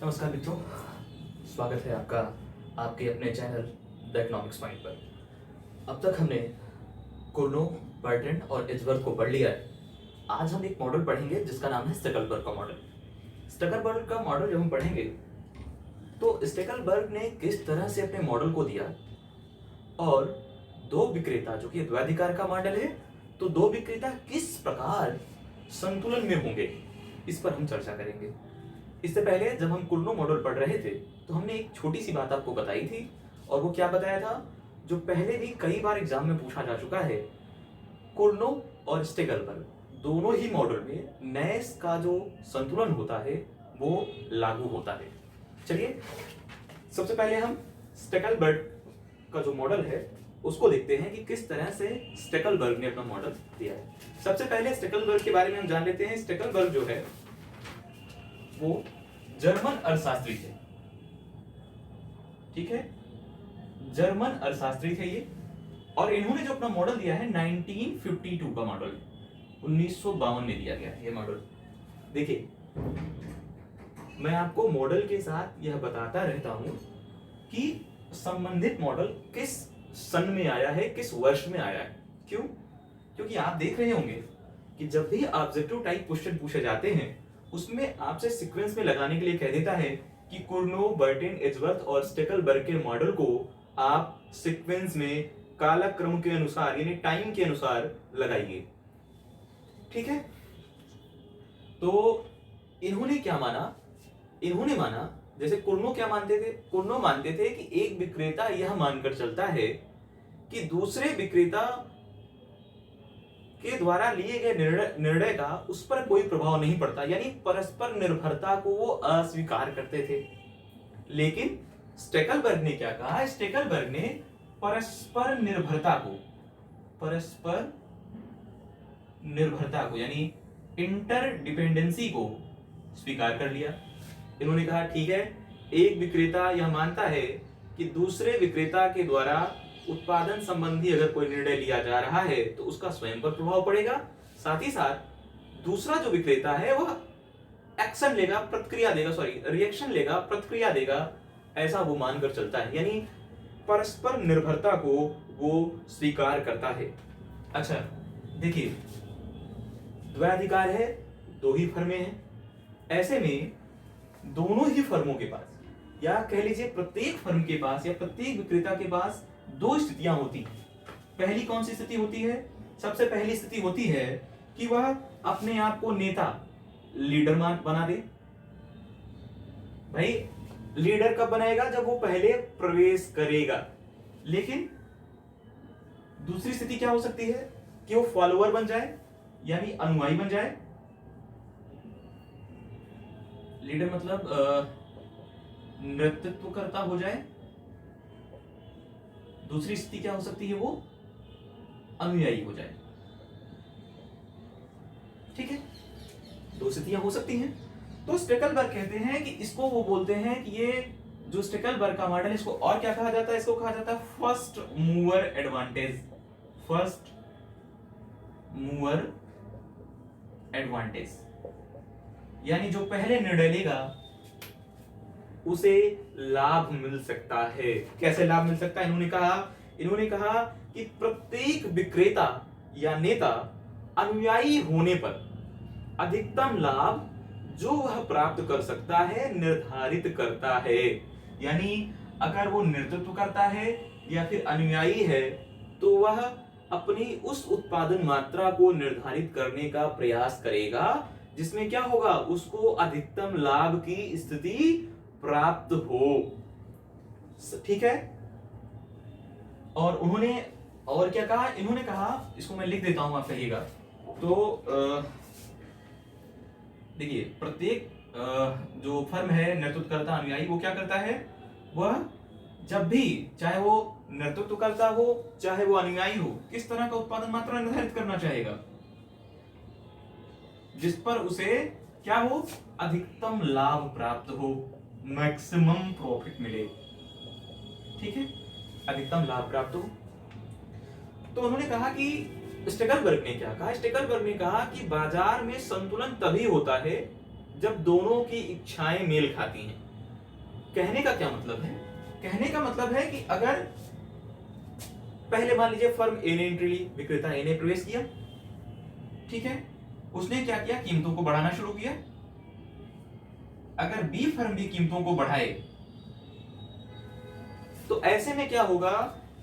नमस्कार मित्रों, स्वागत है आपका आपके अपने चैनल द इकोनॉमिक्स पॉइंट पर। अब तक हमने कुर्नो, बर्टन और एजवर्थ को पढ़ लिया है। आज हम एक मॉडल पढ़ेंगे जिसका नाम है स्टैकलबर्ग का मॉडल। स्टैकलबर्ग का मॉडल जब हम पढ़ेंगे तो स्टैकलबर्ग ने किस तरह से अपने मॉडल को दिया और दो विक्रेता, जो कि द्वैधिकार का मॉडल है, तो दो विक्रेता किस प्रकार संतुलन में होंगे, इस पर हम चर्चा करेंगे। इससे पहले जब हम कुर्नो मॉडल पढ़ रहे थे तो हमने एक छोटी सी बात आपको बताई थी, और वो क्या बताया था, जो पहले भी कई बार एग्जाम में पूछा जा चुका है। कुर्नो और स्टैकलबर्ग दोनों ही मॉडल में नैस का जो संतुलन होता है वो लागू होता है। चलिए सबसे पहले हम स्टैकलबर्ग का जो मॉडल है उसको देखते हैं कि किस तरह से स्टैकलबर्ग ने अपना मॉडल दिया है। सबसे पहले स्टैकलबर्ग के बारे में हम जान लेते हैं। स्टैकलबर्ग जो है वो जर्मन अर्थशास्त्री थे, ठीक है, जर्मन अर्थशास्त्री थे ये, और इन्होंने जो अपना मॉडल दिया है 1952 का मॉडल, 1952 में दिया गया है ये मॉडल। देखिए, मैं आपको मॉडल के साथ यह बताता रहता हूं कि संबंधित मॉडल किस सन में आया है, किस वर्ष में आया है। क्यों? क्योंकि आप देख रहे होंगे कि जब भी ऑब्जेक्टिव टाइप क्वेश्चन पूछे जाते हैं उसमें आपसे सीक्वेंस में लगाने के लिए कह देता है कि कुर्नो, बर्टन, एजवर्थ और स्टैकलबर्ग के मॉडल को आप सीक्वेंस में कालक्रम के अनुसार यानी टाइम के अनुसार लगाइए, ठीक है। तो इन्होंने क्या माना? इन्होंने माना, जैसे कुर्नो क्या मानते थे? कुर्नो मानते थे कि एक विक्रेता यह मानकर चलता है कि दूसरे विक्रेता के द्वारा लिए गए निर्णय का उस पर कोई प्रभाव नहीं पड़ता, यानी परस्पर निर्भरता को वो अस्वीकार करते थे। लेकिन स्टैकलबर्ग ने क्या कहा? स्टैकलबर्ग ने परस्पर निर्भरता को यानी इंटरडिपेंडेंसी को स्वीकार कर लिया। इन्होंने कहा ठीक है, एक विक्रेता यह मानता है कि दूसरे विक्रेता के द्वारा उत्पादन संबंधी अगर कोई निर्णय लिया जा रहा है तो उसका स्वयं पर प्रभाव पड़ेगा, साथ ही साथ दूसरा जो विक्रेता है वह एक्शन लेगा, रिएक्शन लेगा, प्रतिक्रिया देगा, ऐसा वो मानकर चलता है, यानी परस्पर निर्भरता को वो स्वीकार करता है। अच्छा देखिए, द्वैधिकार है, दो ही फर्में हैं, ऐसे में दोनों ही फर्मों के पास, या कह लीजिए प्रत्येक फर्म के पास या प्रत्येक विक्रेता के पास दो स्थितियां होती हैं। पहली कौन सी स्थिति होती है? सबसे पहली स्थिति होती है कि वह अपने आप को नेता, लीडर बना दे। भाई लीडर कब बनाएगा? जब वो पहले प्रवेश करेगा। लेकिन दूसरी स्थिति क्या हो सकती है कि वो फॉलोअर बन जाए, यानी अनुयायी बन जाए। लीडर मतलब नेतृत्व करता हो जाए। दूसरी स्थिति क्या हो सकती है? वो अनुयायी हो जाए, ठीक है। दो स्थितियां हो सकती हैं। तो स्टैकलबर्ग कहते हैं कि इसको वो बोलते हैं कि ये जो स्टैकलबर्ग का मॉडल, इसको और क्या कहा जाता है? इसको कहा जाता है first mover advantage. First mover advantage, यानी जो पहले निर्णय लेगा उसे लाभ मिल सकता है। कैसे लाभ मिल सकता है? इन्होंने कहा कि प्रत्येक विक्रेता या नेता अनुयायी होने पर अधिकतम लाभ जो वह प्राप्त कर सकता है निर्धारित करता है। यानी अगर वो नेतृत्व करता है या फिर अनुयायी है तो वह अपनी उस उत्पादन मात्रा को निर्धारित करने का प्रयास करेगा जिसमें क्या होगा? उसको अधिकतम लाभ की स्थिति प्राप्त हो, ठीक है। और उन्होंने और क्या कहा? इन्होंने कहा, इसको मैं लिख देता हूं, आप कहिएगा। तो देखिए, प्रत्येक जो फर्म है नेतृत्वकर्ता अनुयायी, वो क्या करता है? वह जब भी, चाहे वो नेतृत्व करता हो चाहे वो अनुयायी हो, किस तरह का उत्पादन मात्रा निर्धारित करना चाहेगा? जिस पर उसे क्या हो? अधिकतम लाभ प्राप्त हो, मैक्सिमम प्रॉफिट मिले, ठीक है, अधिकतम लाभ प्राप्त हो। तो उन्होंने कहा कि स्टैकलबर्ग ने क्या कहा? स्टैकलबर्ग ने कहा कि बाजार में संतुलन तभी होता है जब दोनों की इच्छाएं मेल खाती हैं। कहने का क्या मतलब है? कहने का मतलब है कि अगर पहले मान लीजिए फर्म ए ने एंट्री ली, विक्रेता ए ने प्रवेश किया, ठीक है, उसने क्या किया, कीमतों को बढ़ाना शुरू किया। अगर बी फर्म भी कीमतों को बढ़ाए तो ऐसे में क्या होगा,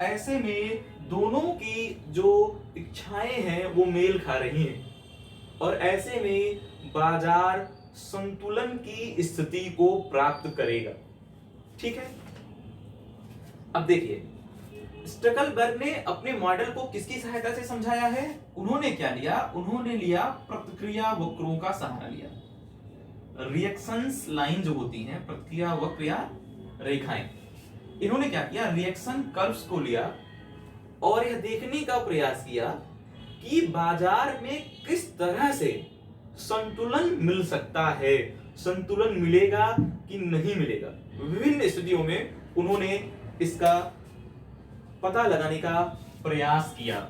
ऐसे में दोनों की जो इच्छाएं हैं वो मेल खा रही हैं और ऐसे में बाजार संतुलन की स्थिति को प्राप्त करेगा। ठीक है, अब देखिए स्टकलबर्ग ने अपने मॉडल को किसकी सहायता से समझाया है? उन्होंने क्या लिया? उन्होंने लिया प्रतिक्रिया वक्रों का सहारा लिया। रिएक्शंस लाइन जो होती हैं, प्रतिक्रिया वक्र या रेखाएं, इन्होंने क्या किया, रिएक्शन कर्व्स को लिया और यह देखने का प्रयास किया कि बाजार में किस तरह से संतुलन मिल सकता है, संतुलन मिलेगा कि नहीं मिलेगा। विभिन्न स्थितियों में उन्होंने इसका पता लगाने का प्रयास किया।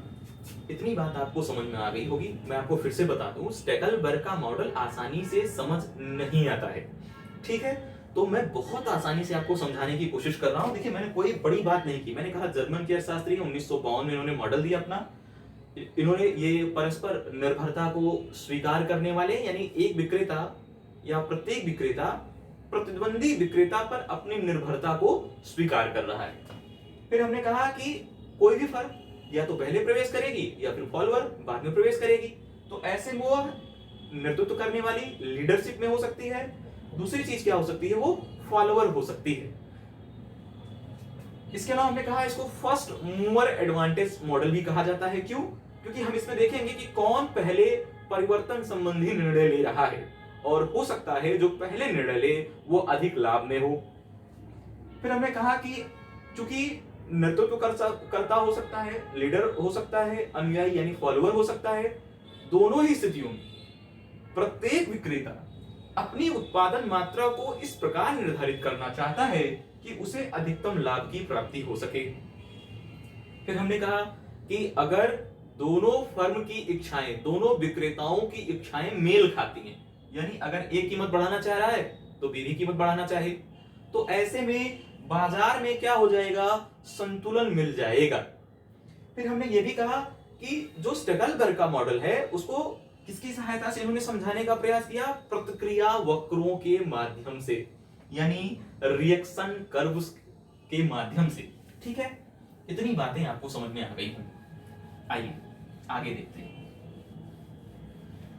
इतनी बात आपको समझ में आ गई होगी। मैं आपको फिर से बता दूं, स्टैकलबर्ग का मॉडल आसानी से समझ नहीं आता है, ठीक है, तो मैं बहुत आसानी से आपको समझाने की कोशिश कर रहा हूं। देखिए मैंने कोई बड़ी बात नहीं की, मैंने कहा जर्मन के अर्थशास्त्री 1952 में इन्होंने मॉडल दिया अपना। इन्होंने ये परस्पर निर्भरता को स्वीकार करने वाले, यानी एक विक्रेता या प्रत्येक विक्रेता प्रतिद्वंदी विक्रेता पर अपनी निर्भरता को स्वीकार कर रहा है। फिर हमने कहा कि कोई भी फर्म या तो पहले प्रवेश करेगी या फिर फॉलोअर बाद में प्रवेश करेगी, तो ऐसे वो नेतृत्व करने वाली लीडरशिप में हो सकती है। दूसरी चीज क्या हो सकती है, वो फॉलोअर हो सकती है। इसके अलावा हमने कहा इसको फर्स्ट मूवर एडवांटेज मॉडल भी कहा जाता है। क्यों? क्योंकि हम इसमें देखेंगे कि कौन पहले परिवर्तन संबंधी निर्णय ले रहा है और हो सकता है जो पहले निर्णय ले वो अधिक लाभ में हो। फिर हमने कहा कि चूंकि नेतृत्व करता हो सकता है, लीडर हो सकता है, अनुयायी यानी फॉलोअर हो सकता है, दोनों ही स्थितियों में प्रत्येक विक्रेता अपनी उत्पादन मात्रा को इस प्रकार निर्धारित करना चाहता है कि उसे अधिकतम लाभ की प्राप्ति हो सके। फिर हमने कहा कि अगर दोनों फर्म की इच्छाएं, दोनों विक्रेताओं की इच्छाएं मेल खाती हैं, यानी अगर एक कीमत बढ़ाना चाह रहा है तो बी भी कीमत बढ़ाना चाहे, तो ऐसे में बाजार में क्या हो जाएगा, संतुलन मिल जाएगा। फिर हमने ये भी कहा कि जो स्टैकलबर्ग का मॉडल है उसको किसकी सहायता से इन्होंने समझाने का प्रयास किया, प्रतिक्रिया वक्रों के माध्यम से, यानी रिएक्शन कर्व्स के माध्यम से। ठीक है, इतनी बातें आपको समझ में आ गई होंगी। आइए आगे देखते हैं।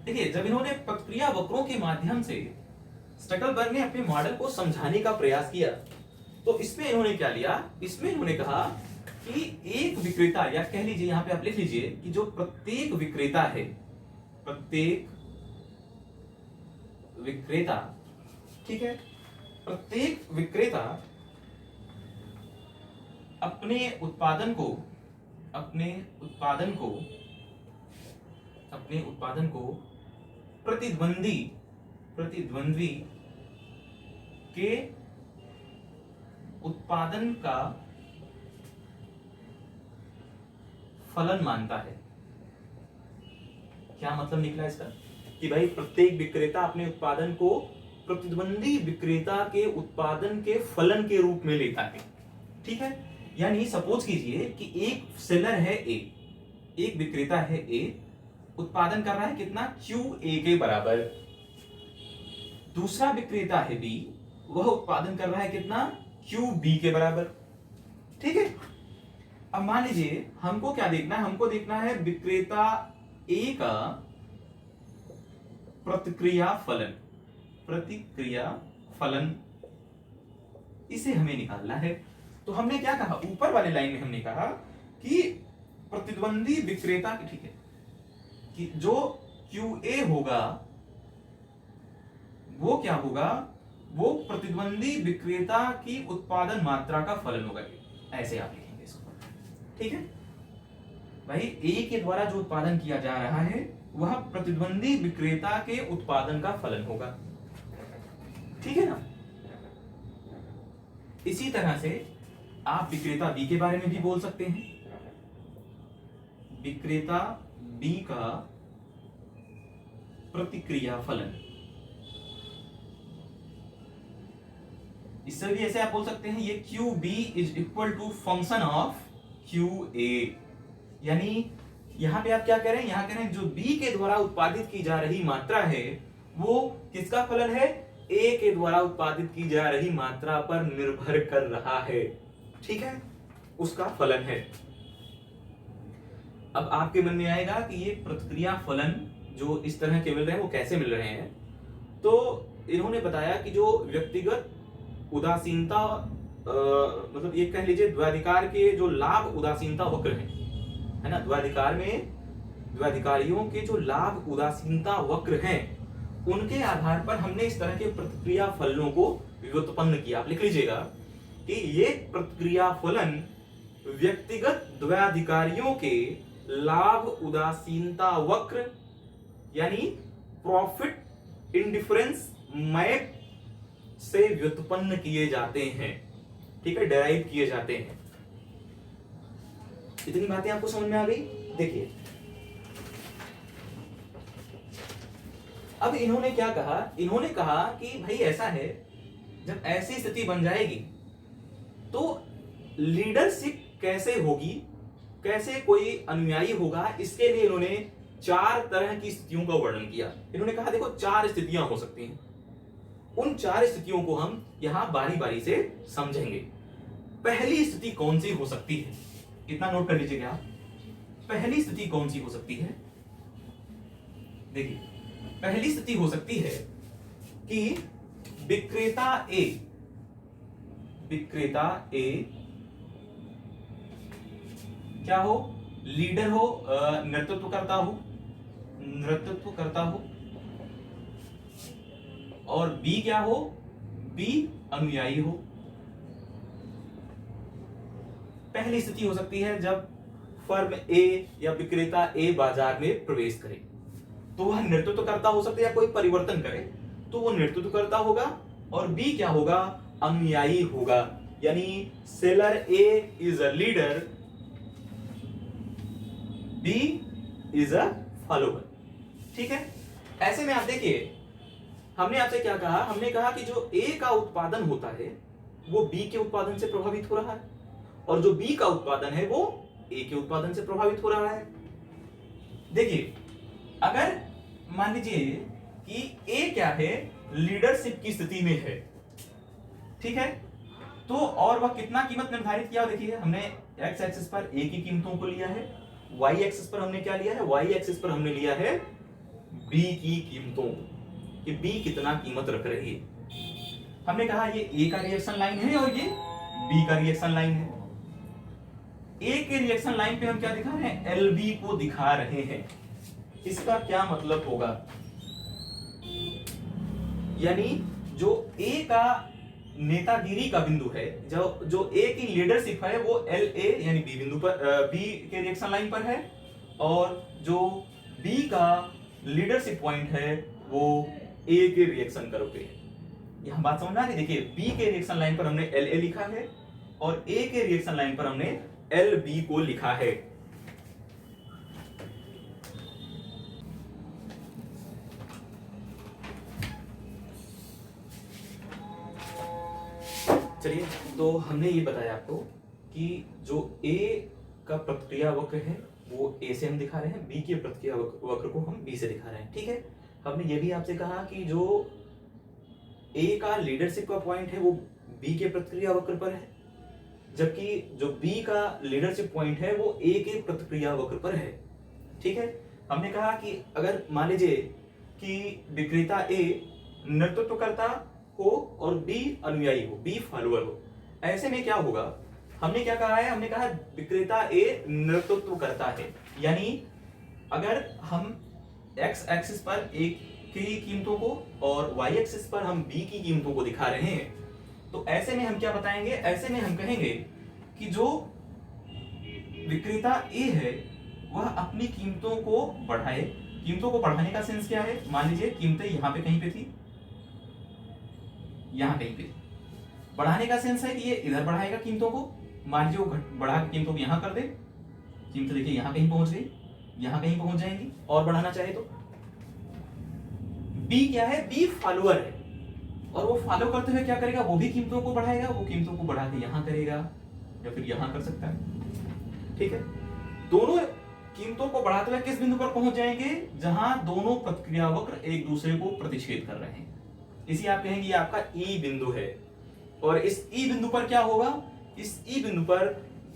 देखिए जब इन्होंने प्रतिक्रिया वक्रों के माध्यम से स्टैकलबर्ग ने अपने मॉडल को समझाने का प्रयास किया, तो इसमें इन्होंने क्या लिया, इसमें इन्होंने कहा कि एक विक्रेता, या कह लीजिए यहां पे आप लिख लीजिए कि जो प्रत्येक विक्रेता है, प्रत्येक विक्रेता, ठीक है, प्रत्येक विक्रेता अपने उत्पादन को प्रतिद्वंद्वी के उत्पादन का फलन मानता है। क्या मतलब निकला इसका, कि भाई प्रत्येक विक्रेता अपने उत्पादन को प्रतिद्वंदी विक्रेता के उत्पादन के फलन के रूप में लेता है। ठीक है, यानी सपोज कीजिए कि एक सेलर है ए, एक विक्रेता है ए, उत्पादन कर रहा है कितना, क्यू ए के बराबर। दूसरा विक्रेता है बी, वह उत्पादन कर रहा है कितना, क्यू बी के बराबर। ठीक है, अब मान लीजिए हमको क्या देखना है, हमको देखना है विक्रेता ए का प्रतिक्रिया फलन, इसे हमें निकालना है। तो हमने क्या कहा, ऊपर वाले लाइन में हमने कहा कि प्रतिद्वंदी विक्रेता, ठीक है, कि जो QA होगा वो क्या होगा, वो प्रतिद्वंदी विक्रेता की उत्पादन मात्रा का फलन होगा। ऐसे आप लिखेंगे इसको। ठीक है भाई, ए के द्वारा जो उत्पादन किया जा रहा है वह प्रतिद्वंदी विक्रेता के उत्पादन का फलन होगा। ठीक है ना। इसी तरह से आप विक्रेता बी के बारे में भी बोल सकते हैं। विक्रेता बी का प्रतिक्रिया फलन, इससे भी ऐसे आप बोल सकते हैं ये Q B is equal to function of Q A. यानी यहां पे आप क्या कह रहे हैं, यहां कह रहे हैं जो बी के द्वारा उत्पादित की जा रही मात्रा है वो किसका फलन है, ए के द्वारा उत्पादित की जा रही मात्रा पर निर्भर कर रहा है, ठीक है, उसका फलन है। अब आपके मन में आएगा कि ये प्रतिक्रिया फलन जो इस तरह के मिल रहे हैं वो कैसे मिल रहे हैं। तो इन्होंने बताया कि जो व्यक्तिगत उदासीनता मतलब ये कह लीजिए द्वैधिकार के जो लाभ उदासीनता वक्र है ना, द्वैधिकार में द्वैधिकारियों के जो लाभ उदासीनता वक्र हैं उनके आधार पर हमने इस तरह के प्रतिक्रिया फलनों को व्युत्पन्न किया। आप लिख लीजिएगा कि ये प्रतिक्रिया फलन व्यक्तिगत द्वैधिकारियों के लाभ उदासीनता वक्र यानी प्रॉफिट इंडिफरेंस मैप से व्युत्पन्न किए जाते हैं, ठीक है, डेराइव किए जाते हैं। इतनी बातें आपको समझ में आ गई। देखिए अब इन्होंने क्या कहा, इन्होंने कहा कि भाई ऐसा है जब ऐसी स्थिति बन जाएगी तो लीडरशिप कैसे होगी, कैसे कोई अनुयायी होगा, इसके लिए इन्होंने 4 तरह की स्थितियों का वर्णन किया। इन्होंने कहा देखो 4 स्थितियां हो सकती हैं, उन 4 स्थितियों को हम यहां बारी बारी से समझेंगे। पहली स्थिति कौन सी हो सकती है, इतना नोट कर लीजिएगा आप। पहली स्थिति कौन सी हो सकती है, देखिए पहली स्थिति हो सकती है कि विक्रेता ए क्या हो, लीडर हो, नेतृत्व करता हो, और बी क्या हो, बी अनुयायी हो। पहली स्थिति हो सकती है जब फर्म ए या विक्रेता ए बाजार में प्रवेश करे तो वह नेतृत्व करता हो सकता है या कोई परिवर्तन करे तो वो नेतृत्व करता होगा, और बी क्या होगा, अनुयायी होगा। यानी seller A is a leader, B is a follower, ठीक है। ऐसे में आप देखिए हमने आपसे क्या कहा, हमने कहा कि जो ए का उत्पादन होता है वो बी के उत्पादन से प्रभावित हो रहा है, और जो बी का उत्पादन है वो ए के उत्पादन से प्रभावित हो रहा है। देखिए अगर मान लीजिए कि ए क्या है, लीडरशिप की स्थिति में है, ठीक है, तो और वह कितना कीमत निर्धारित किया, देखिए हमने एक्स एक्सिस पर ए की कीमतों को लिया है, वाई एक्सिस पर हमने क्या लिया है, वाई एक्सिस पर हमने लिया है बी की कीमतों, कि बी कितना कीमत रख रही है। हमने कहा ये ए का रिएक्शन लाइन है और ये बी का रिएक्शन लाइन है। ए के रिएक्शन लाइन पे हम क्या दिखा रहे हैं, एल बी को दिखा रहे हैं। इसका क्या मतलब होगा, यानी जो ए का नेतागिरी का बिंदु है, जो ए की लीडरशिप है वो एल ए यानी बी बिंदु पर, बी के रिएक्शन लाइन पर है, और जो बी का लीडरशिप पॉइंट है वो ए के रिएक्शन कर्व पे है। यहां बात समझ में आ रही, देखिए बी के रिएक्शन लाइन पर हमने एल ए लिखा है और ए के रिएक्शन लाइन पर हमने एल बी को लिखा है। चलिए तो हमने ये बताया आपको कि जो ए का प्रतिक्रिया वक्र है वो ए से हम दिखा रहे हैं, बी के प्रतिक्रिया वक्र को हम बी से दिखा रहे हैं, ठीक है। हमने ये भी आपसे कहा कि जो ए का लीडरशिप का पॉइंट है वो बी के प्रतिक्रिया वक्र पर है, जबकि जो बी का लीडरशिप पॉइंट है वो ए के प्रतिक्रिया वक्र पर है, ठीक है। हमने कहा कि अगर मान लीजिए कि विक्रेता ए नेतृत्व करता हो और बी अनुयायी हो, बी फॉलोअर हो, ऐसे में क्या होगा, हमने क्या कहा है, हमने कहा विक्रेता ए नेतृत्व करता है, यानी अगर हम एक्स एक्सिस पर ए की कीमतों को और वाई एक्सिस पर हम बी की कीमतों को दिखा रहे हैं, तो ऐसे में हम क्या बताएंगे, ऐसे में हम कहेंगे कि जो विक्रेता ए है वह अपनी कीमतों को बढ़ाए। कीमतों को बढ़ाने का सेंस क्या है, मान लीजिए कीमतें यहां पे कहीं पे थी, यहां कहीं पे, बढ़ाने का सेंस है कि ये इधर बढ़ाएगा कीमतों को, मान लीजिए वो बढ़ा के कीमतों को यहां कर दे, कीमतें देखिए यहां कहीं पहुंच गई, यहां कहीं पहुंच जाएंगी, और बढ़ाना चाहे तो। बी क्या है, बी फॉलोअर है, और वो फॉलो करते हुए क्या करेगा, वो भी कीमतों को बढ़ाएगा, वो कीमतों को बढ़ा के यहां करेगा या फिर यहां कर सकता है। ठीक है, दोनों कीमतों को बढ़ाते हुए किस बिंदु पर पहुंच जाएंगे, जहां दोनों प्रतिक्रिया वक्र एक दूसरे को प्रतिच्छेद कर रहे हैं। इसी आप कहेंगे ये आपका ई बिंदु है। और इस ई बिंदु पर क्या होगा, इस ई बिंदु पर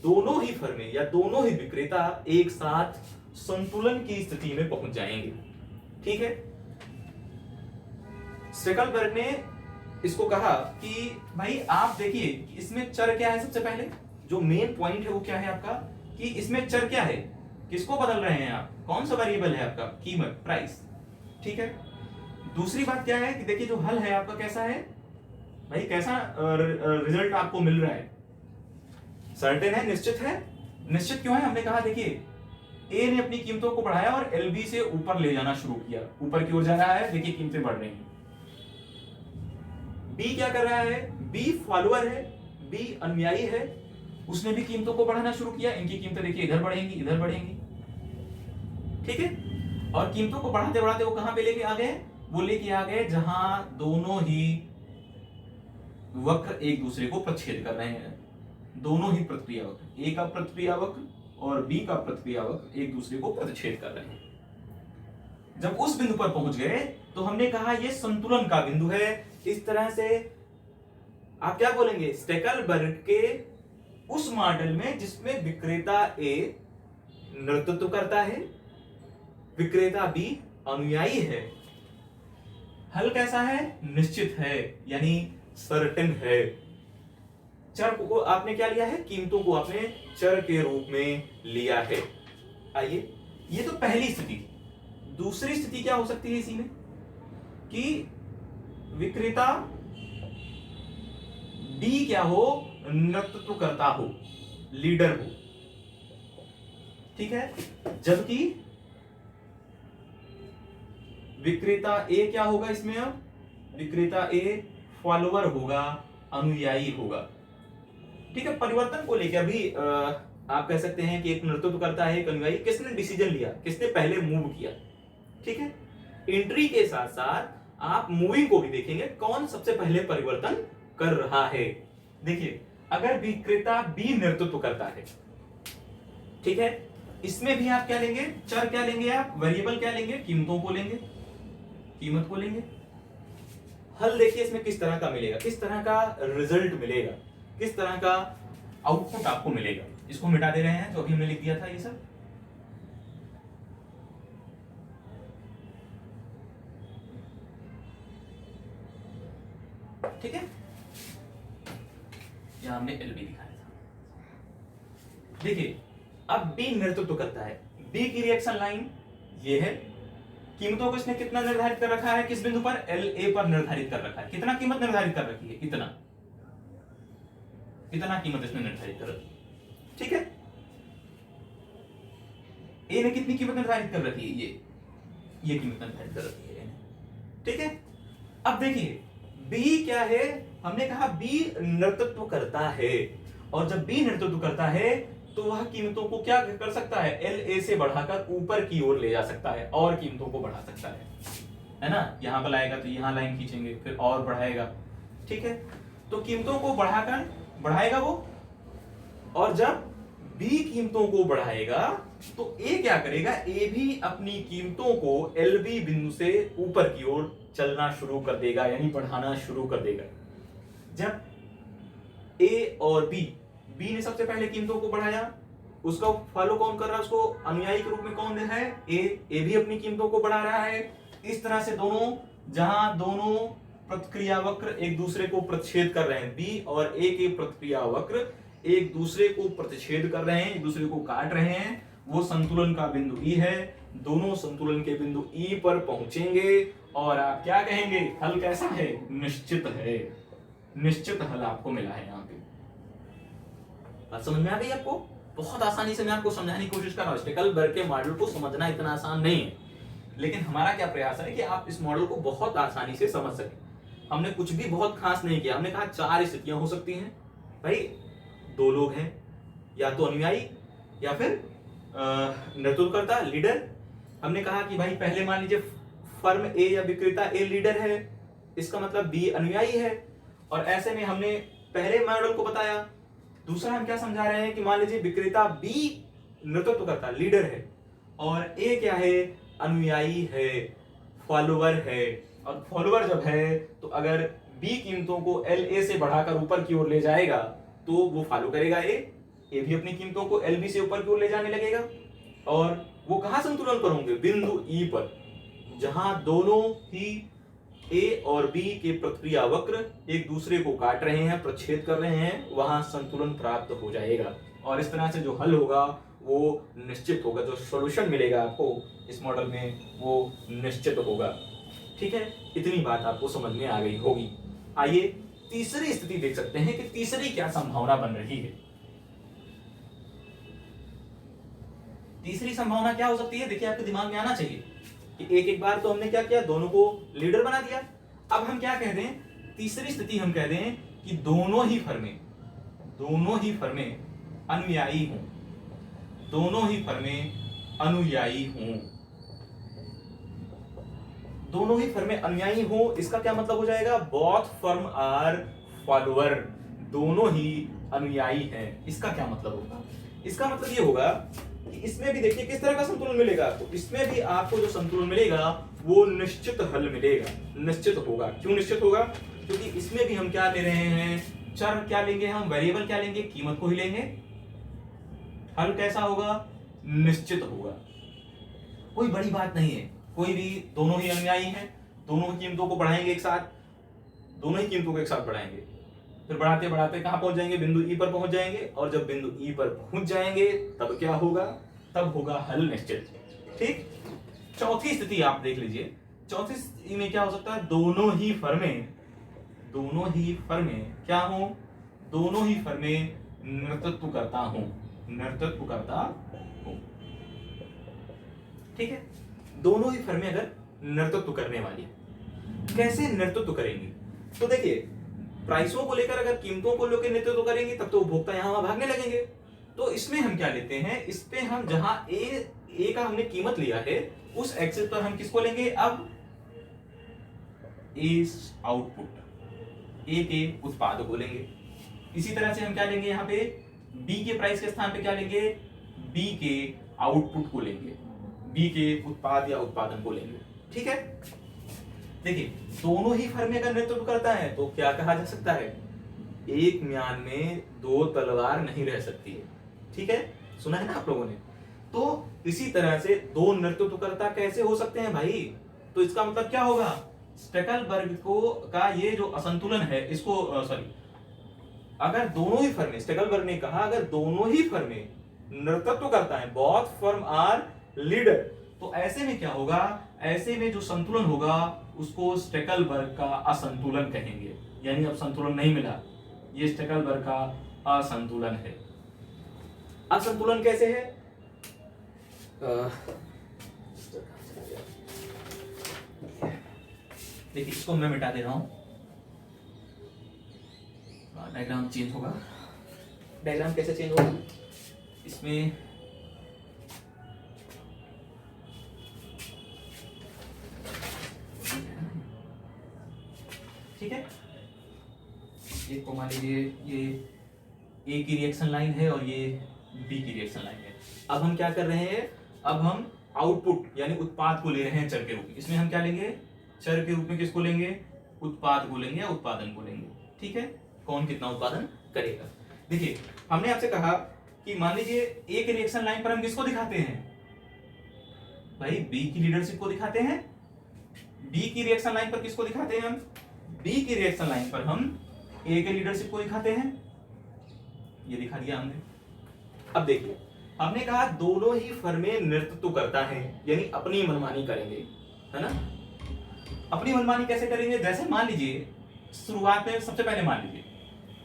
दोनों ही फर्में या दोनों ही विक्रेता एक साथ संतुलन की स्थिति में पहुंच जाएंगे। ठीक है, स्टेकलबर्ग ने इसको कहा कि भाई आप देखिए इसमें चर क्या है, सबसे पहले जो मेन पॉइंट है वो क्या है आपका, कि इसमें चर क्या है, किसको बदल रहे हैं आप, कौन सा वेरिएबल है आपका, कीमत, प्राइस। ठीक है, दूसरी बात क्या है कि देखिए जो हल है आपका कैसा है भाई, कैसा रिजल्ट आपको मिल रहा है, सर्टेन है, निश्चित है। निश्चित क्यों है, हमने कहा देखिए ए ने अपनी कीमतों को बढ़ाया और एलबी से ऊपर ले जाना शुरू किया, ऊपर की ओर जा रहा है, देखिए कीमतें बढ़ रही हैं। बी क्या कर रहा है, बी फॉलोअर है, बी अनुयायी है, उसने भी कीमतों को बढ़ाना शुरू किया, इनकी कीमतें देखिए इधर बढ़ेंगी इधर बढ़ेंगी। ठीक है, और कीमतों को बढ़ाते बढ़ाते वो कहां पे लेके आ गए, वो लेके आ गए जहां दोनों ही वक्र एक दूसरे को प्रतिच्छेद कर रहे हैं, दोनों ही प्रतिक्रिया वक्र, ए का प्रतिक्रिया वक्र और बी का प्रतिक्रिया वक्र एक दूसरे को प्रतिच्छेद कर रहे हैं। जब उस बिंदु पर पहुंच गए तो हमने कहा यह संतुलन का बिंदु है। इस तरह से आप क्या बोलेंगे, स्टेकलबर्ग के उस मॉडल में जिसमें विक्रेता ए नेतृत्व करता है, विक्रेता बी अनुयायी है, हल कैसा है, निश्चित है, यानी सर्टेन है। चर को आपने क्या लिया है, कीमतों को आपने चर के रूप में लिया है। आइए, ये तो पहली स्थिति। दूसरी स्थिति क्या हो सकती है इसी में, कि विक्रेता डी क्या हो, नेतृत्व करता हो, लीडर हो। ठीक है, जबकि विक्रेता ए क्या होगा इसमें, अब विक्रेता ए फॉलोअर होगा, अनुयायी होगा। ठीक है, परिवर्तन को लेकर भी आप कह सकते हैं कि एक नेतृत्व करता है, एक अनुयायी, किसने डिसीजन लिया, किसने पहले मूव किया। ठीक है, एंट्री के साथ साथ आप मूविंग को भी देखेंगे, कौन सबसे पहले परिवर्तन कर रहा है। देखिए, अगर विक्रेता बी नेतृत्व करता है, ठीक है, इसमें भी आप क्या लेंगे, चर क्या लेंगे, आप वेरिएबल क्या लेंगे, कीमतों को लेंगे, कीमत को लेंगे। हल देखिए इसमें किस तरह का मिलेगा, किस तरह का रिजल्ट मिलेगा, किस तरह का आउटपुट आपको मिलेगा। इसको मिटा दे रहे हैं जो अभी हमने लिख दिया था ये सब। ठीक है, यहां हमने एल बी दिखाया था। देखिए, अब बी नेतृत्व करता है, बी की रिएक्शन लाइन ये है, कीमतों को इसने कितना निर्धारित कर रखा है, किस बिंदु पर, एल ए पर निर्धारित कर रखा है। कितना कीमत निर्धारित कर रखी है, इतना इतना कीमत इसने निर्धारित कर रखी है। ठीक है, ए ने कितनी कीमत निर्धारित कर रखी है, ये कीमत निर्धारित कर रखी है। ठीक है, अब देखिए बी क्या है, हमने कहा बी नेतृत्व करता है, और जब बी नेतृत्व करता है तो वह कीमतों को क्या कर सकता है, एल ए से बढ़ाकर ऊपर की ओर ले जा सकता है और कीमतों को बढ़ा सकता है ना। यहां पर लाएगा तो यहां लाइन खींचेंगे, फिर और बढ़ाएगा। ठीक है, तो कीमतों को बढ़ाकर बढ़ाएगा वो, और जब बी कीमतों को बढ़ाएगा तो ए क्या करेगा, ए भी अपनी कीमतों को एल बी बिंदु से ऊपर की ओर चलना शुरू कर देगा, यानी बढ़ाना शुरू कर देगा। जब ए और बी ने सबसे पहले कीमतों को बढ़ाया, उसका फॉलो कौन कर रहा है, उसको अनुयायी के रूप में कौन है, ए भी अपनी कीमतों को बढ़ा रहा है। इस तरह से दोनों, जहां दोनों प्रतिक्रिया वक्र एक दूसरे को प्रतिच्छेद कर रहे हैं, बी और ए के प्रतिक्रिया वक्र एक दूसरे को प्रतिच्छेद कर रहे हैं, एक दूसरे को काट रहे हैं, वो संतुलन का बिंदु ई है। दोनों संतुलन के बिंदु ई पर पहुंचेंगे और आप क्या कहेंगे, हल कैसा है, निश्चित है। निश्चित हल आपको मिला है। यहाँ पे बात समझ में आ गई आपको, बहुत आसानी से मैं आपको समझाने की कोशिश कर रहा हूं। स्टेकलबर्ग के मॉडल को समझना इतना आसान नहीं है, लेकिन हमारा क्या प्रयास है कि आप इस मॉडल को बहुत आसानी से समझ सकें। हमने कुछ भी बहुत खास नहीं किया, हमने कहा 4 स्थितियां हो सकती हैं भाई, 2 लोग हैं, या तो अनुयायी या फिर नेतृत्वकर्ता, लीडर। हमने कहा कि भाई पहले मान लीजिए फर्म ए या विक्रेता ए लीडर है, इसका मतलब बी अनुयायी है। और ऐसे में हमने पहले मॉडल को बताया। दूसरा हम क्या समझा रहे हैं कि मान लीजिए विक्रेता बी नेतृत्व करता लीडर है और ए क्या है, अनुयायी है, फॉलोवर है। और फॉलोवर जब है तो अगर बी कीमतों को एल ए से बढ़ाकर ऊपर की ओर ले जाएगा तो वो फॉलो करेगा ए भी अपनी कीमतों को एल बी से ऊपर की ओर ले जाने लगेगा। और वो कहां संतुलन पर होंगे, बिंदु ई पर, जहां दोनों ही ए और बी के प्रतिक्रिया वक्र एक दूसरे को काट रहे हैं, प्रच्छेद कर रहे हैं, वहां संतुलन प्राप्त हो जाएगा। और इस तरह से जो हल होगा वो निश्चित होगा, जो सॉल्यूशन मिलेगा आपको इस मॉडल में वो निश्चित होगा। ठीक है, इतनी बात आपको समझ में आ गई होगी। आइए तीसरी स्थिति देख सकते हैं कि तीसरी क्या संभावना बन रही है। तीसरी संभावना क्या हो सकती है, देखिए आपके दिमाग में आना चाहिए कि एक एक बार तो हमने क्या किया, दोनों को लीडर बना दिया। अब हम क्या कह दें, तीसरी स्थिति हम कह दें कि दोनों ही फर्में अनुयायी हों, दोनों ही फर्में अनुयायी हों, दोनों ही फर्में अनुयायी हों। इसका क्या मतलब हो जाएगा, बोथ फर्म आर फॉलोअर, दोनों ही अनुयायी हैं। इसका क्या मतलब होगा, इसका मतलब ये होगा कि इसमें भी देखिए किस तरह का संतुलन मिलेगा आपको। इसमें भी आपको जो संतुलन मिलेगा वो निश्चित हल मिलेगा, निश्चित होगा। क्यों निश्चित होगा, क्योंकि इसमें भी हम क्या ले रहे हैं, चर क्या लेंगे, हम वेरिएबल क्या लेंगे, कीमत को ही लेंगे। हल कैसा होगा, निश्चित होगा। कोई बड़ी बात नहीं है, कोई भी, दोनों ही अनुयायी हैं, दोनों की कीमतों को बढ़ाएंगे एक साथ, दोनों ही कीमतों को एक साथ बढ़ाएंगे, फिर बढ़ाते बढ़ाते कहां पहुंच जाएंगे, बिंदु ई पर पहुंच जाएंगे। और जब बिंदु ई पर पहुंच जाएंगे तब क्या होगा, तब होगा हल निश्चित। ठीक, चौथी स्थिति आप देख लीजिए। चौथी स्थिति में क्या हो सकता है, दोनों ही फर्में क्या हो, दोनों ही फर्में नेतृत्व करता हूं। ठीक है, दोनों ही फर्में अगर नेतृत्व करने वाली, कैसे नेतृत्व करेंगी, तो देखिए प्राइसों को लेकर अगर कीमतों को लेकर नेतृत्व करेंगी तब तो उपभोक्ता यहां वहां भागने लगेंगे। तो इसमें हम क्या लेते हैं, इस पे हम जहां ए का हमने कीमत लिया है उस एक्सिस पर हम किसको लेंगे, अब ए आउटपुट, ए के उत्पाद को लेंगे। इसी तरह से हम क्या लेंगे, यहाँ पे बी के प्राइस के स्थान पे क्या लेंगे, बी के आउटपुट को लेंगे, बी के उत्पाद या उत्पादन को लेंगे। ठीक है, देखिए दोनों ही फर्में अगर नेतृत्व करता है तो क्या कहा जा सकता है, एक म्यान में दो तलवार नहीं रह सकती है। ठीक है, सुना है ना आप लोगों ने। तो इसी तरह से दो नेतृत्वकर्ता कैसे हो सकते हैं भाई, तो इसका मतलब क्या होगा, स्टेकलबर्ग को का ये जो असंतुलन है इसको अगर दोनों ही फर्में, स्टेकलबर्ग ने कहा अगर दोनों ही फर्में नेतृत्व करता है, बोथ फर्म आर लीडर, तो ऐसे में क्या होगा, ऐसे में जो संतुलन होगा उसको स्टेकलबर्ग का असंतुलन कहेंगे। यानी अब संतुलन नहीं मिला, ये स्टेकलबर्ग का असंतुलन है। असंतुलन कैसे है, देखिए इसको मैं मिटा दे रहा हूं, डायग्राम चेंज होगा। डायग्राम कैसे चेंज होगा, इसमें ठीक है, एक को मान लीजिए ये ए की रिएक्शन लाइन है और ये बी की रिएक्शन लाइन है। अब हम क्या कर रहे हैं, अब हम आउटपुट यानी उत्पाद को ले रहे हैं चर के रूप में। इसमें हम क्या लेंगे, चर के रूप में किसको लेंगे, उत्पाद को लेंगे या उत्पादन को लेंगे। ठीक है, कौन कितना उत्पादन करेगा। देखिए हमने आपसे कहा कि मान लीजिए ए की रिएक्शन लाइन पर हम किसको दिखाते हैं भाई, बी की लीडरशिप को दिखाते हैं। बी की रिएक्शन लाइन पर किसको दिखाते हैं हम, बी की रिएक्शन लाइन पर हम ए के लीडरशिप को दिखाते हैं, ये दिखा दिया हमने। अब देखिए हमने कहा दोनों ही फर्में नेतृत्व करता है, यानी अपनी मनमानी करेंगे, है ना। अपनी मनमानी कैसे करेंगे, जैसे मान लीजिए शुरुआत में सबसे पहले मान लीजिए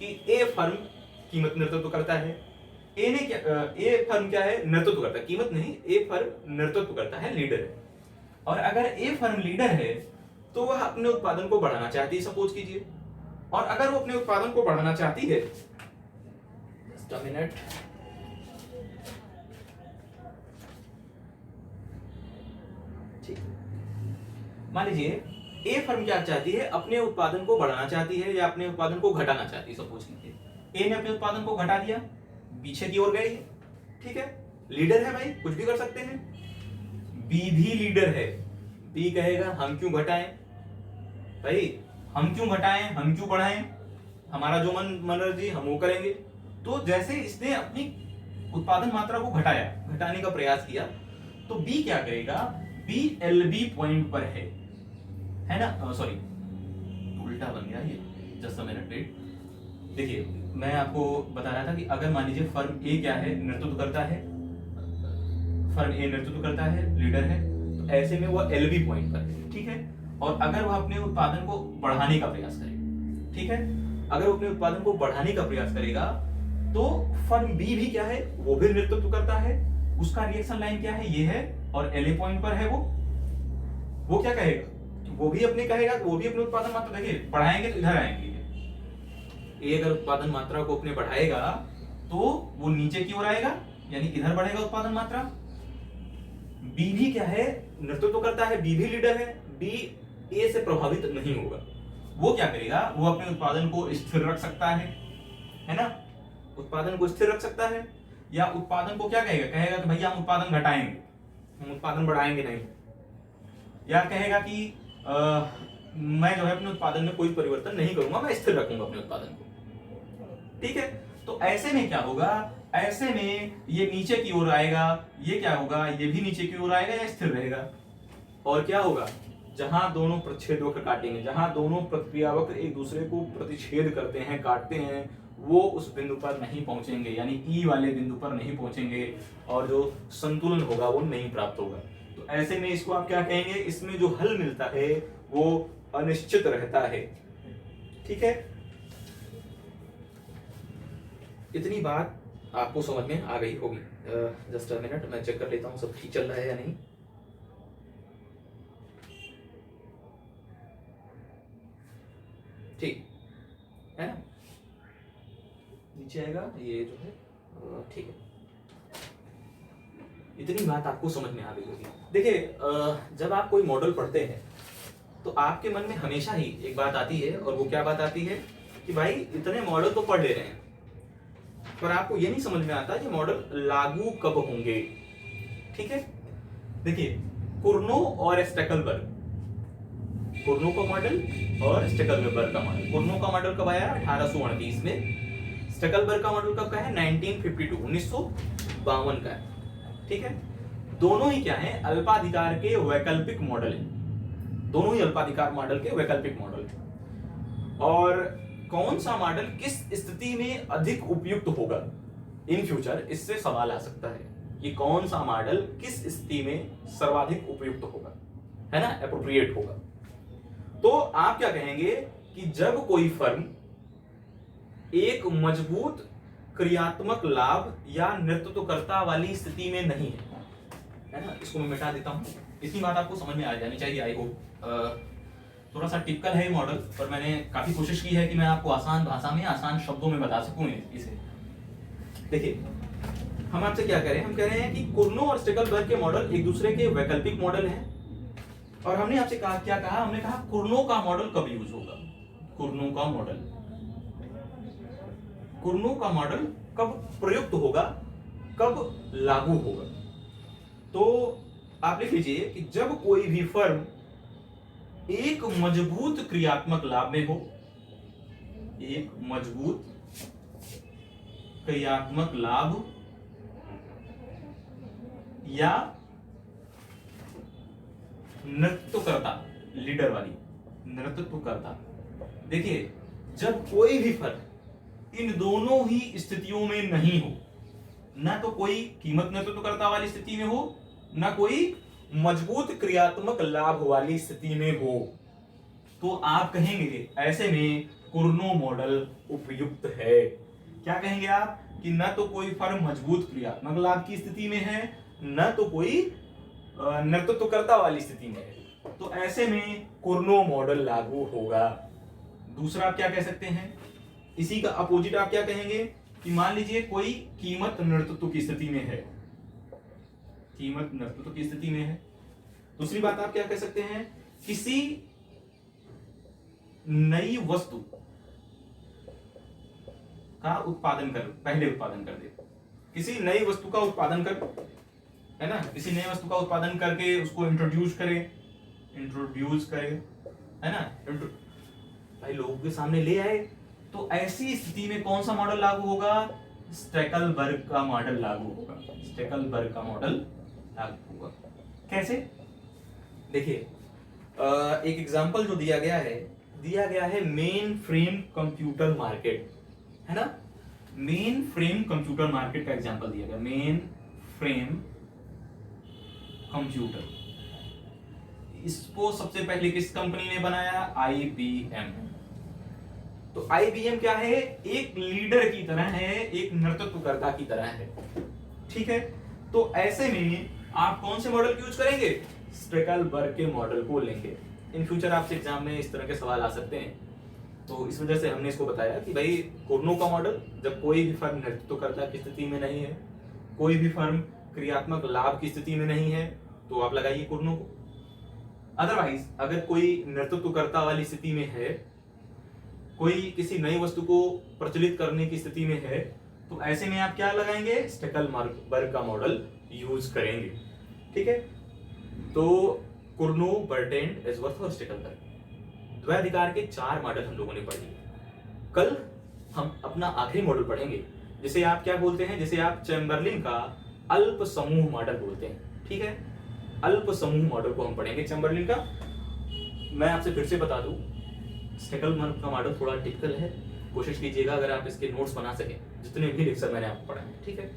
कि ए फर्म कीमत नेतृत्व करता है। ए ने क्या, ए फर्म क्या है, नेतृत्व करता है, कीमत नहीं, ए फर्म नेतृत्व करता है, लीडर है। और अगर ए फर्म लीडर है तो वह अपने उत्पादन को बढ़ाना चाहती है, सपोज कीजिए। और अगर वो अपने उत्पादन को बढ़ाना चाहती है, जस्ट अ मिनट, ठीक, मान लीजिए ए फर्म क्या चाहती है, अपने उत्पादन को बढ़ाना चाहती है या अपने उत्पादन को घटाना चाहती है। सपोज कीजिए ए ने अपने उत्पादन को घटा दिया, पीछे की ओर गई, ठीक है, लीडर है भाई, कुछ भी कर सकते हैं। बी भी लीडर है, बी कहेगा हम क्यों घटाएं भाई, हम क्यों घटाएं, हम क्यों बढ़ाएं, हमारा जो मन मर्जी हम वो करेंगे। तो जैसे इसने अपनी उत्पादन मात्रा को घटाने का प्रयास किया, तो बी क्या करेगा, बी एलबी पॉइंट पर है ना, सॉरी उल्टा बन गया ये, जस्ट अ मिनट वेट। देखिए मैं आपको बता रहा था कि अगर मान लीजिए फर्म ए क्या है, नेतृत्व करता है, फर्म ए नेतृत्व करता है, लीडर है, तो ऐसे में वह एलबी पॉइंट पर है, ठीक है। और अगर वह अपने उत्पादन को बढ़ाने का प्रयास करेगा, ठीक है, अगर वो अपने उत्पादन को बढ़ाने का प्रयास करेगा, तो फर्म बी भी क्या है, वो भी नेतृत्व करता है, उसका रिएक्शन लाइन क्या है, ये है, और एलए पॉइंट पर है वो क्या कहेगा, वो भी अपने उत्पादन मात्रा, देखिए बढ़ाएंगे तो इधर आएंगे, ए अगर उत्पादन मात्रा को अपने बढ़ाएगा तो वो नीचे की ओर आएगा, यानी इधर बढ़ेगा उत्पादन मात्रा। बी भी क्या है, नेतृत्व करता है, बी भी लीडर है, बी ए से प्रभावित नहीं होगा। वो क्या करेगा, वो अपने उत्पादन को स्थिर रख सकता है ना, उत्पादन को स्थिर रख सकता है, या उत्पादन को क्या कहेगा कि भैया हम उत्पादन घटाएंगे, हम उत्पादन बढ़ाएंगे नहीं, या कहेगा कि मैं जो है अपने उत्पादन में कोई परिवर्तन नहीं करूंगा, मैं स्थिर रखूंगा अपने उत्पादन को, ठीक है। तो ऐसे में क्या होगा, ऐसे में ये नीचे की ओर आएगा, ये क्या होगा, ये भी नीचे की ओर आएगा या स्थिर रहेगा। और क्या होगा, जहां दोनों प्रतिच्छेद वक्र काटेंगे, जहां दोनों प्रक्रिया वक्र एक दूसरे को प्रतिच्छेद करते हैं, काटते हैं, वो उस बिंदु पर नहीं पहुंचेंगे, यानी ई वाले बिंदु पर नहीं पहुंचेंगे, और जो संतुलन होगा वो नहीं प्राप्त होगा। तो ऐसे में इसको आप क्या कहेंगे, इसमें जो हल मिलता है वो अनिश्चित रहता है, ठीक है। इतनी बात आपको समझ में आ गई होगी। जस्ट अ मिनट, मैं चेक कर लेता हूं सब ठीक चल रहा है या नहीं। ठीक है ना, नीचे आएगा ये जो है, ठीक है। इतनी बात आपको समझ में आ गई होगी। देखिए जब आप कोई मॉडल पढ़ते हैं तो आपके मन में हमेशा ही एक बात आती है, और वो क्या बात आती है कि भाई इतने मॉडल तो पढ़ ले रहे हैं, पर आपको ये नहीं समझ में आता ये मॉडल लागू कब होंगे, ठीक है। देखिए कुर्नो और स्टेकलबर्ग, कुर्नो का मॉडल और स्टेकलबर्ग का मॉडल, कुर्नो का मॉडल कब आया 1838 में, स्टेकलबर्ग का मॉडल कब का है 1952 1952 का है, ठीक है। दोनों ही क्या है, अल्पाधिकार के वैकल्पिक मॉडल है, दोनों ही अल्पाधिकार मॉडल के वैकल्पिक मॉडल है। और कौन सा मॉडल किस स्थिति में अधिक उपयुक्त होगा इन फ्यूचर, इससे सवाल आ सकता है कि कौन सा मॉडल किस स्थिति में सर्वाधिक उपयुक्त होगा, है ना, एप्रोप्रिएट होगा। तो आप क्या कहेंगे कि जब कोई फर्म एक मजबूत क्रियात्मक लाभ या नेतृत्वकर्ता वाली स्थिति में नहीं है ना, इसको मैं मिटा देता हूं, इतनी बात आपको समझ में आ जानी चाहिए। आई होप थोड़ा सा टिपिकल है ये मॉडल, पर मैंने काफी कोशिश की है कि मैं आपको आसान भाषा में आसान शब्दों में बता सकूं इसे। देखिए हम आपसे क्या कह रहे हैं, हम कह रहे हैं कि कुर्नो और स्टेकलबर्ग के मॉडल एक दूसरे के वैकल्पिक मॉडल हैं, और हमने आपसे कहा, क्या कहा, हमने कहा कुर्नो का मॉडल कब यूज होगा, कुर्नो का मॉडल, कुर्नो का मॉडल कब प्रयुक्त होगा, कब लागू होगा। तो आप लिख लीजिए कि जब कोई भी फर्म एक मजबूत क्रियात्मक लाभ में हो, एक मजबूत क्रियात्मक लाभ या नेतृत्वकर्ता, लीडर वाली नेतृत्वकर्ता। देखिए जब कोई भी फर्म इन दोनों ही स्थितियों में नहीं हो, ना तो कोई कीमत नेतृत्वकर्ता वाली स्थिति में हो, ना कोई मजबूत क्रियात्मक लाभ वाली स्थिति में हो, तो आप कहेंगे ऐसे में कुर्नो मॉडल उपयुक्त है। क्या कहेंगे आप कि ना तो कोई फर्म मजबूत क्रियात्मक लाभ की स्थिति में है, ना तो कोई नेतृत्वकर्ता वाली स्थिति में है, तो ऐसे में कुर्नो मॉडल लागू होगा। दूसरा आप क्या कह सकते हैं, इसी का अपोजिट आप क्या कहेंगे कि मान लीजिए कोई कीमत नेतृत्व की स्थिति में है, कीमत नेतृत्व की स्थिति में है। दूसरी बात आप क्या कह सकते हैं, किसी नई वस्तु का उत्पादन कर, पहले उत्पादन कर दे, किसी नई वस्तु का उत्पादन कर, है ना, किसी नई वस्तु का उत्पादन करके उसको इंट्रोड्यूस करे, है ना, भाई लोगों के सामने ले आए, तो ऐसी स्थिति में कौन सा मॉडल लागू होगा? स्टेकलबर्ग का मॉडल लागू होगा, स्टेकलबर्ग का मॉडल लागू होगा। कैसे? देखिए एक एग्जांपल जो दिया गया है मेन फ्रेम कंप्यूटर मार्केट, है ना, मेन फ्रेम कंप्यूटर मार्केट का एग्जांपल दिया गया, मेन फ्रेम कंप्यूटर। इसको सबसे पहले किस कंपनी ने बनाया? IBM। तो IBM क्या है? एक लीडर की तरह है, एक नेतृत्वकर्ता की तरह है, ठीक है। तो ऐसे में आप कौन से मॉडल यूज करेंगे? स्टेकलबर्ग के मॉडल को लेंगे। इन फ्यूचर आपसे एग्जाम में इस तरह के सवाल आ सकते हैं, तो इस वजह से हमने इसको बताया कि भाई कुर्नो का मॉडल, जब कोई भी फर्म नेतृत्वकर्ता की स्थिति में नहीं है, कोई भी फर्म क्रियात्मक लाभ की स्थिति में नहीं है, तो आप लगाइए कुर्नो को। अदरवाइज अगर कोई नेतृत्वकर्ता वाली स्थिति में है, कोई किसी नई वस्तु को प्रचलित करने की स्थिति में है, तो ऐसे में आप क्या लगाएंगे? स्टेकलबर्ग का मॉडल यूज करेंगे, ठीक है। तो कुर्नो, बर्टेंड, एजवर्थ और स्टेकलबर्ग द्वैधिकार के 4 मॉडल हम लोगों ने पढ़ लिए। कल हम अपना आखिरी मॉडल पढ़ेंगे, जिसे आप क्या बोलते हैं? जिसे आप चैम्बरलिन का अल्प समूह मॉडल बोलते हैं, ठीक है। अल्प समूह मॉडल को हम पढ़ेंगे चैम्बरलिन का। मैं आपसे फिर से बता दूं, स्टेकलबर्ग का मॉडल थोड़ा टिपिकल है, कोशिश कीजिएगा अगर आप इसके नोट्स बना सकें, जितने भी लेक्चर मैंने आपको पढ़ाए, ठीक है,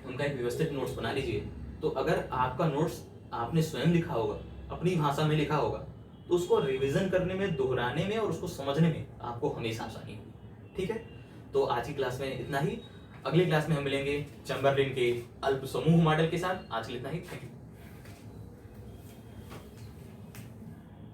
उनका एक व्यवस्थित नोट्स बना लीजिए। तो अगर आपका नोट्स आपने स्वयं लिखा होगा, अपनी भाषा में लिखा होगा, तो उसको रिवीजन करने में, दोहराने में और उसको समझने में आपको हमेशा आसानी होगी, ठीक है। तो आज की क्लास में इतना ही। अगली क्लास में हम मिलेंगे चैम्बरलिन के अल्प समूह मॉडल के साथ। आज के लिए इतना ही। Thank you.